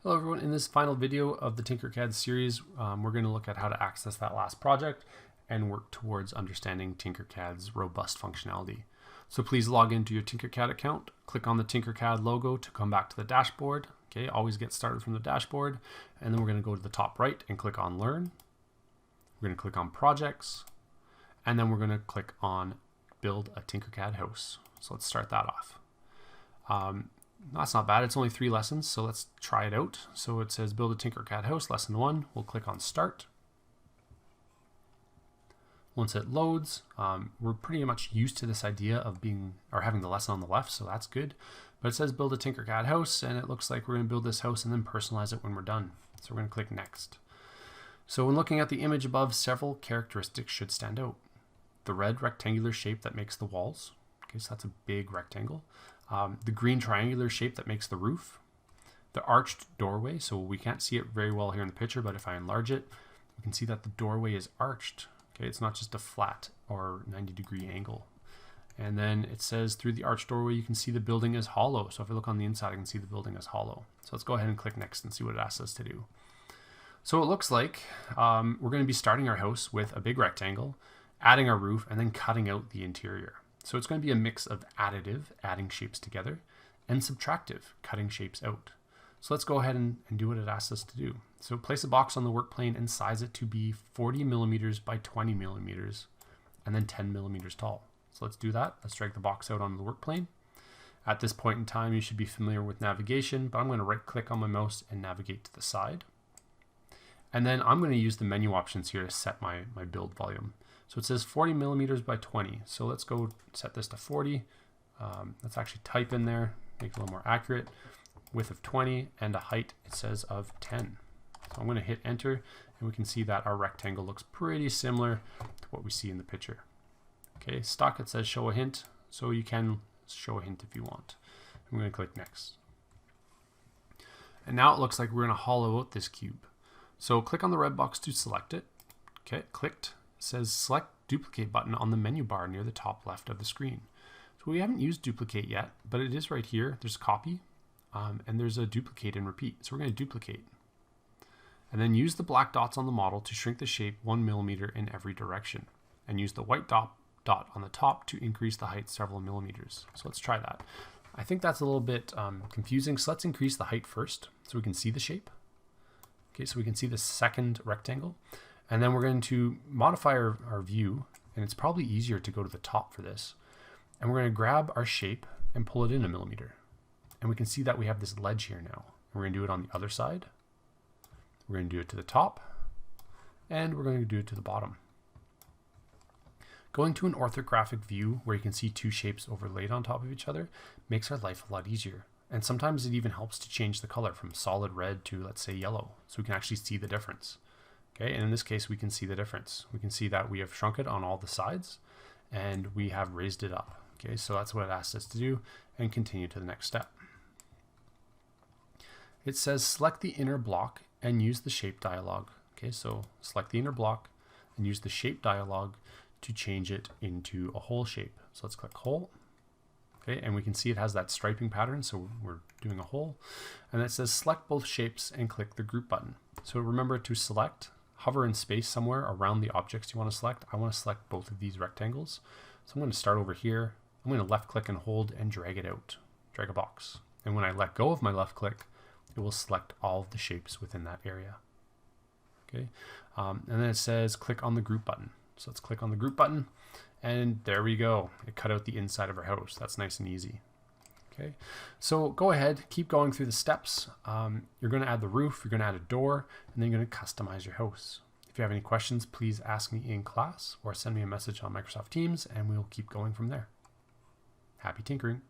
Hello everyone, in this final video of the TinkerCAD series, we're going to look at how to access that last project and work towards understanding TinkerCAD's robust functionality. So please log into your TinkerCAD account, click on the TinkerCAD logo to come back to the dashboard. Okay, always get started from the dashboard, and then we're going to go to the top right and click on Learn. We're going to click on Projects, and then we're going to click on Build a TinkerCAD House. So let's start that off. That's not bad. It's only 3 lessons, so let's try it out. So it says Build a TinkerCAD House, Lesson 1. We'll click on Start. Once it loads, we're pretty much used to this idea of having the lesson on the left, so that's good. But it says Build a TinkerCAD House, and it looks like we're going to build this house and then personalize it when we're done. So we're going to click Next. So when looking at the image above, several characteristics should stand out. The red rectangular shape that makes the walls. Okay, so that's a big rectangle. The green triangular shape that makes the roof. The arched doorway, so we can't see it very well here in the picture, but if I enlarge it, we can see that the doorway is arched. Okay, it's not just a flat or 90-degree angle. And then it says through the arched doorway, you can see the building is hollow. So if I look on the inside, I can see the building is hollow. So let's go ahead and click Next and see what it asks us to do. So it looks like we're going to be starting our house with a big rectangle, adding our roof, and then cutting out the interior. So it's going to be a mix of additive, adding shapes together, and subtractive, cutting shapes out. So let's go ahead and do what it asks us to do. So place a box on the work plane and size it to be 40 millimeters by 20 millimeters, and then 10 millimeters tall. So let's do that. Let's drag the box out onto the work plane. At this point in time, you should be familiar with navigation, but I'm going to right click on my mouse and navigate to the side. And then I'm going to use the menu options here to set my build volume. So it says 40 millimeters by 20. So let's go set this to 40. Let's actually type in there, make it a little more accurate. Width of 20 and a height, it says, of 10. So I'm going to hit enter, and we can see that our rectangle looks pretty similar to what we see in the picture. Okay, stock, it says show a hint, so you can show a hint if you want. I'm going to click Next. And now it looks like we're going to hollow out this cube. So click on the red box to select it. Okay, clicked. It says select duplicate button on the menu bar near the top left of the screen. So we haven't used duplicate yet, but it is right here. There's copy, and there's a duplicate and repeat. So we're going to duplicate. And then use the black dots on the model to shrink the shape 1 millimeter in every direction. And use the white dot on the top to increase the height several millimeters. So let's try that. I think that's a little bit confusing. So let's increase the height first so we can see the shape. Okay, so we can see the second rectangle. And then we're going to modify our view, and it's probably easier to go to the top for this. And we're going to grab our shape and pull it in 1 millimeter. And we can see that we have this ledge here now. We're going to do it on the other side. We're going to do it to the top, and we're going to do it to the bottom. Going to an orthographic view where you can see 2 shapes overlaid on top of each other makes our life a lot easier. And sometimes it even helps to change the color from solid red to, let's say, yellow, so we can actually see the difference. Okay, and in this case, we can see the difference. We can see that we have shrunk it on all the sides, and we have raised it up. Okay, so that's what it asks us to do, and continue to the next step. It says select the inner block and use the shape dialog. Okay, so select the inner block and use the shape dialog to change it into a hole shape. So let's click hole. Okay, and we can see it has that striping pattern, so we're doing a hole. And it says select both shapes and click the group button. So remember to select, hover in space somewhere around the objects you want to select. I want to select both of these rectangles. So I'm going to start over here. I'm going to left click and hold and drag it out, drag a box. And when I let go of my left click, it will select all of the shapes within that area. Okay, and then it says click on the group button. So let's click on the group button, and there we go. It cut out the inside of our house. That's nice and easy. Okay, so go ahead, keep going through the steps. You're going to add the roof, you're going to add a door, and then you're going to customize your house. If you have any questions, please ask me in class or send me a message on Microsoft Teams, and we'll keep going from there. Happy tinkering.